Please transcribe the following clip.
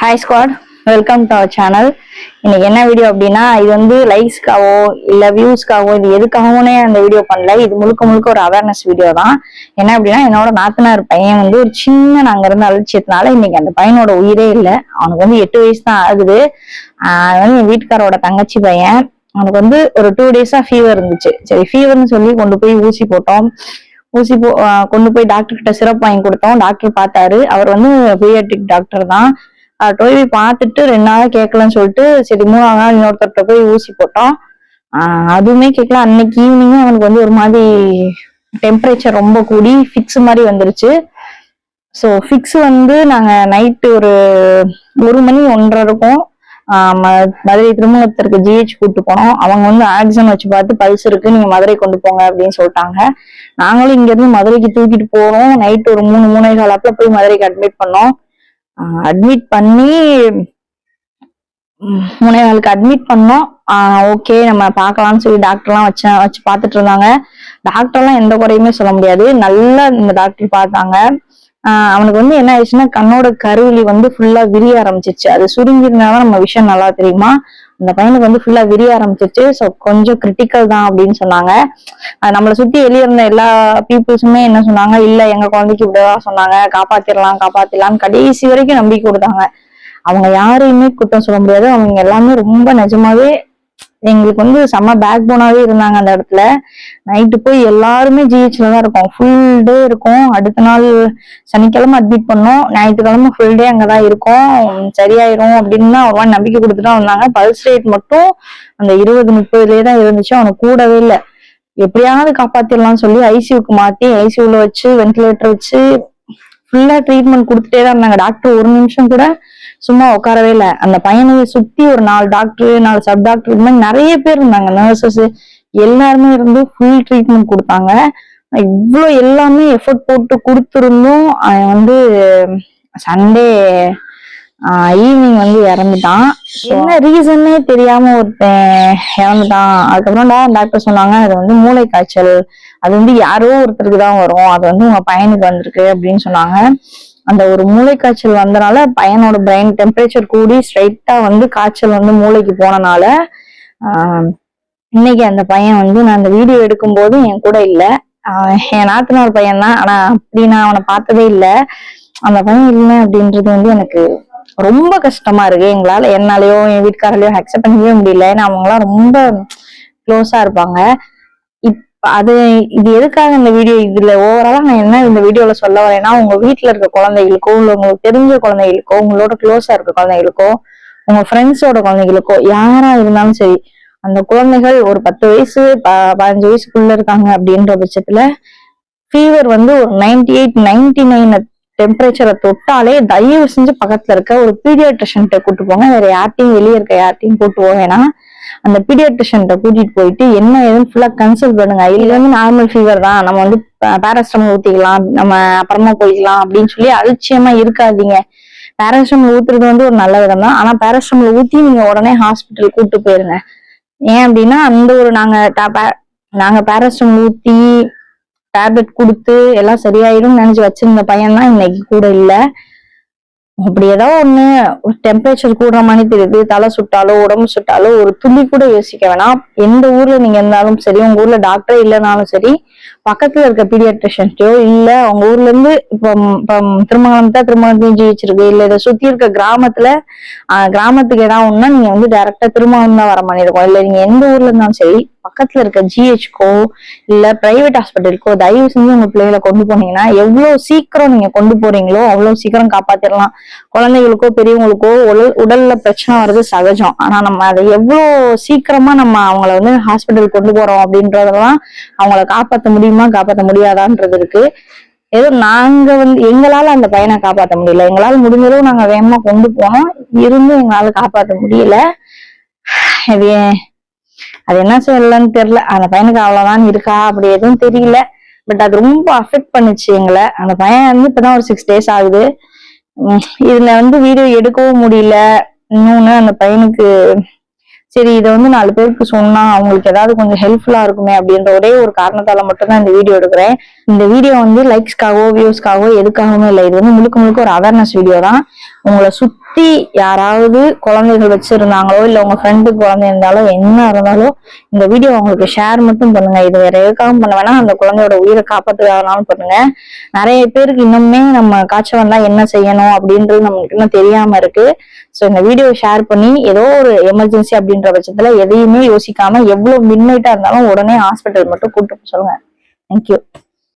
Hi squad, welcome to our channel. இன்னைக்கு என்ன video அப்படின்னா, இது வந்து லைக்ஸ்க்காவோ இல்லை வியூஸ்க்காவோ இது எதுக்காகவுமே அந்த வீடியோ பண்ணல. இது முழுக்க முழுக்க ஒரு அவேர்னஸ் வீடியோ தான். என்ன அப்படின்னா, என்னோட நாத்தனார் பையன் வந்து ஒரு சின்ன நாங்க இருந்து அலட்சியத்தினால இன்னைக்கு அந்த பையனோட உயிரே இல்லை. அவனுக்கு வந்து 8 வயசு தான் ஆகுது. வந்து என் வீட்டுக்காரோட தங்கச்சி பையன். அவனுக்கு வந்து ஒரு 2 டேஸா ஃபீவர் இருந்துச்சு. சரி, ஃபீவர்னு சொல்லி கொண்டு போய் ஊசி போட்டோம். கொண்டு போய் டாக்டர் கிட்ட சிரப் வாங்கி கொடுத்தோம். டாக்டர் பார்த்தாரு. அவர் வந்து பீடியாட்ரிக் டாக்டர் தான். போய் பார்த்துட்டு 2 நாளா கேட்கலன்னு சொல்லிட்டு, சரி 3ஆவது நாள் இன்னொருத்தர்கிட்ட போய் ஊசி போட்டோம். அதுவுமே கேட்கல. அன்னைக்கு ஈவினிங்கே அவனுக்கு வந்து ஒரு மாதிரி டெம்பரேச்சர் ரொம்ப கூடி ஃபிக்ஸ் மாதிரி வந்துருச்சு. ஸோ ஃபிக்ஸ் வந்து நாங்க நைட்டு ஒரு 1 மணி 1:30 இருக்கும். மதுரை திருமங்கலத்திற்கு ஜிஹெச் கூட்டு போனோம். அவங்க வந்து ஆக்சிஜன் வச்சு பார்த்து பல்ஸ் இருக்கு, நீங்க மதுரை கொண்டு போங்க அப்படின்னு சொல்லிட்டாங்க. நாங்களும் இங்க இருந்து மதுரைக்கு தூக்கிட்டு போறோம். நைட்டு ஒரு 3-3:15 போய் மதுரைக்கு அட்மிட் பண்ணோம். அட்மிட் பண்ணி 3:15 அட்மிட் பண்ணோம். ஓகே, நம்ம பார்க்கலாம்னு சொல்லி டாக்டர்லாம் வச்சு பார்த்துட்டு இருந்தாங்க. டாக்டர்லாம் எந்த குறையுமே சொல்ல முடியாது, நல்லா இந்த டாக்டர் பார்த்தாங்க. அவனுக்கு வந்து என்ன ஆயிடுச்சுன்னா, கண்ணோட கருவிழி வந்து ஃபுல்லா விரிய ஆரம்பிச்சிருச்சு. அது சுருங்கிருந்தாதான் நம்ம விஷயம் நல்லா தெரியுமா. அந்த பையனுக்கு வந்து ஃபுல்லா விரிய ஆரம்பிச்சிருச்சு. ஸோ கொஞ்சம் கிரிட்டிக்கல் தான் அப்படின்னு சொன்னாங்க. நம்மளை சுத்தி வெளியே இருந்த எல்லா பீப்புள்ஸுமே என்ன சொன்னாங்க, இல்ல எங்க குழந்தைக்கு இப்படிதான் சொன்னாங்க, காப்பாத்திடலாம்னு கடைசி வரைக்கும் நம்பிக்கை கொடுத்தாங்க. அவங்க யாரையுமே குற்றம் சொல்ல முடியாது. அவங்க எல்லாமே ரொம்ப நிஜமாவே எங்களுக்கு வந்து செம்ம பேக் போனாவே இருந்தாங்க அந்த இடத்துல. நைட்டு போய் எல்லாருமே ஜிஹெச்ல தான் இருக்கோம், ஃபுல் டே இருக்கும். அடுத்த நாள் சனிக்கிழமை அட்மிட் பண்ணோம், ஞாயிற்றுக்கிழமை ஃபுல் டே அங்கதான் இருக்கோம். சரியாயிரும் அப்படின்னு ஒரு மாதிரி நம்பிக்கை கொடுத்துட்டு வந்தாங்க. பல்ஸ் ரேட் மட்டும் அந்த 20-30 தான் இருந்துச்சு. அவனுக்கு கூடவே இல்லை. எப்படியாவது காப்பாத்திடலாம்னு சொல்லி ஐசியூக்கு மாத்தி ஐசியூல வச்சு வென்டிலேட்டர் வச்சு ஃபுல்லா ட்ரீட்மெண்ட் கொடுத்துட்டே தான் இருந்தாங்க. டாக்டர் ஒரு நிமிஷம் கூட சும்மா உட்காரவே இல்லை. அந்த பையனை சுத்தி ஒரு 4 டாக்டர் 4 சப் டாக்டர் இது மாதிரி நிறைய பேர் இருந்தாங்க. நர்சஸ் எல்லாருமே இருந்து ஃபுல் ட்ரீட்மெண்ட் கொடுத்தாங்க. இவ்வளோ எல்லாமே எஃபர்ட் போட்டு கொடுத்துருந்தும் அவன் வந்து சண்டே ஈவினிங் வந்து இறந்துட்டான். என்ன ரீசன்னே தெரியாம ஒருத்தன் இறந்துட்டான். அதுக்கப்புறம் டாக்டர் சொன்னாங்க, அது வந்து மூளை காய்ச்சல், அது வந்து யாரோ ஒருத்தருக்கு தான் வரும், அது வந்து உங்க பையனுக்கு வந்திருக்கு அப்படின்னு சொன்னாங்க. அந்த ஒரு மூளை காய்ச்சல் வந்தனால பையனோட பிரெயின் டெம்பரேச்சர் கூடி ஸ்ட்ரைட்டா வந்து காய்ச்சல் வந்து மூளைக்கு போனனால இன்னைக்கு அந்த பையன் வந்து, நான் அந்த வீடியோ எடுக்கும் போது என் கூட இல்லை. என் நாத்தனார் பையன் தான், ஆனா அப்படி நான் அவனை பார்த்ததே இல்லை. அந்த பையன் இல்லை அப்படின்றது வந்து எனக்கு ரொம்ப கஷ்டமா இருக்கு. என்னாலயோ என் வீட்டுக்காரலையோ அக்செப்ட் பண்ணவே முடியல. ஏன்னா அவங்களாம் ரொம்ப க்ளோஸா இருப்பாங்க. இது எதுக்காக இந்த வீடியோ, இதுல ஓவராலா நான் என்ன இந்த வீடியோல சொல்ல வரேன்னா, உங்க வீட்டுல இருக்க குழந்தைகளுக்கோ இல்ல உங்களுக்கு தெரிஞ்ச குழந்தைகளுக்கோ, உங்களோட க்ளோஸா இருக்க குழந்தைகளுக்கோ, உங்க ஃப்ரெண்ட்ஸோட குழந்தைகளுக்கோ, யாரா இருந்தாலும் சரி, அந்த குழந்தைகள் ஒரு 10 வயசு 15 வயசுக்குள்ள இருக்காங்க அப்படின்ற பட்சத்துல ஃபீவர் வந்து ஒரு 98-99 டெம்பரேச்சரை தொட்டாலே தயவு செஞ்சு பக்கத்துல இருக்க ஒரு பீடியாட்ரிஷன்ட்ட கூட்டு போங்க. வேற யார்ட்டையும் வெளியே இருக்க யார்ட்டையும் கூட்டு போவேன்னா, அந்த பீடியாட்ரிஷன்ட்ட கூட்டிட்டு போயிட்டு என்ன ஏதுன்னு ஃபுல்லா கன்சல்ட் பண்ணுங்க. இது வந்து நார்மல் ஃபீவர் தான், நம்ம வந்து பேராசிட்டமால் ஊத்திக்கலாம், நம்ம அப்புறமா போய்க்கலாம் அப்படின்னு சொல்லி அலட்சியமா இருக்காதீங்க. பேராசிட்டமால் ஊத்துறது வந்து ஒரு நல்ல விதம் தான். ஆனா பேராசிட்டமால் ஊத்தி நீங்க உடனே ஹாஸ்பிட்டல் கூட்டு போயிருங்க. ஏன் அப்படின்னா, அந்த ஒரு நாங்க பேராசிட்டமால் ஊத்தி டேப்லெட் கொடுத்து எல்லாம் சரியாயிடும் நினைச்சு வச்சிருந்த பையன் தான் இன்னைக்கு கூட இல்லை. அப்படி ஏதோ ஒண்ணு டெம்பரேச்சர் கூடுற மாதிரி தெரியுது, தலை சுட்டாலோ உடம்பு சுட்டாலோ ஒரு துளி கூட யோசிக்க வேணாம். எந்த ஊர்ல நீங்க இருந்தாலும் சரி, உங்க ஊர்ல டாக்டர் இல்லைனாலும் சரி, பக்கத்துல இருக்க பீடியாட்ரிஷன்ட்டோ இல்ல உங்க ஊர்ல இருந்து இப்போ திருமங்கலத்தையும் ஜெயிச்சிருக்கு, இல்ல இதை சுத்தி இருக்க கிராமத்துக்கு ஏதாவது ஒண்ணுன்னா நீங்க வந்து டைரக்டா திருமங்கலம் தான் வர மாதிரி இருக்கும். இல்ல நீங்க எந்த ஊர்ல இருந்தாலும் சரி, பக்கத்துல இருக்க ஜிஹெச்கோ இல்ல பிரைவேட் ஹாஸ்பிட்டலுக்கோ தயவு செஞ்சு உங்க பிள்ளைகளை கொண்டு போனீங்கன்னா, எவ்வளவு சீக்கிரம் நீங்க கொண்டு போறீங்களோ அவ்வளவு சீக்கிரம் காப்பாத்திடலாம். குழந்தைகளுக்கோ பெரியவங்களுக்கோ உடல்ல பிரச்சனை வர்றது சகஜம். ஆனா நம்ம அதை எவ்வளவு சீக்கிரமா நம்ம அவங்கள வந்து ஹாஸ்பிட்டல் கொண்டு போறோம் அப்படின்றதெல்லாம் அவங்கள காப்பாற்ற முடியுமா காப்பாற்ற முடியாதான்றது இருக்கு. ஏதோ நாங்க வந்து எங்களால அந்த பையனை காப்பாற்ற முடியல, எங்களால முடிஞ்சளவு நாங்க வேகமா கொண்டு போனோம், இருந்தும் எங்களால காப்பாற்ற முடியல. அது என்ன சொல்லலன்னு தெரியல. அந்த பையனுக்கு அவ்வளவுதான் இருக்கா அப்படி எதுவும் தெரியல. பட் அது ரொம்ப அஃபெக்ட் பண்ணுச்சு எங்களை. அந்த பையன் வந்து இப்பதான் ஒரு 6 டேஸ் ஆகுது. இதுல வந்து வீடியோ எடுக்கவும் முடியல. இன்னொன்னு அந்த பையனுக்கு சரி இதை வந்து 4 பேருக்கு சொன்னா அவங்களுக்கு ஏதாவது கொஞ்சம் ஹெல்ப்ஃபுல்லா இருக்குமே அப்படின்ற ஒரே ஒரு காரணத்தால மட்டும்தான் இந்த வீடியோ எடுக்கிறேன். இந்த வீடியோ வந்து லைக்ஸ்க்காகவோ வியூஸ்க்காகவோ எதுக்காகவுமே இல்லை. இது வந்து முழுக்க ஒரு அவேர்னஸ் வீடியோ தான். உங்களை சுத்தி யாராவது குழந்தைகள் வச்சிருந்தாங்களோ இல்ல உங்க ஃப்ரெண்டுக்கு குழந்தை இருந்தாலும் என்ன இருந்தாலும் இந்த வீடியோ உங்களுக்கு ஷேர் மட்டும் பண்ணுங்க. இது வேற எதுக்காகவும் பண்ண வேணா, அந்த குழந்தையோட உயிரை காப்பாத்துறதுனாலும் பண்ணுங்க. நிறைய பேருக்கு இன்னுமே நம்ம காய்ச்சல் வந்தா என்ன செய்யணும் அப்படின்றது நமக்கு இன்னும் தெரியாம இருக்கு. சோ இந்த வீடியோ ஷேர் பண்ணி ஏதோ ஒரு எமர்ஜென்சி அப்படின்ற பட்சத்துல எதையுமே யோசிக்காம எவ்வளவு மிட் நைட்டா இருந்தாலும் உடனே ஹாஸ்பிட்டல் மட்டும் கூட்டு சொல்லுங்க. தேங்க்யூ.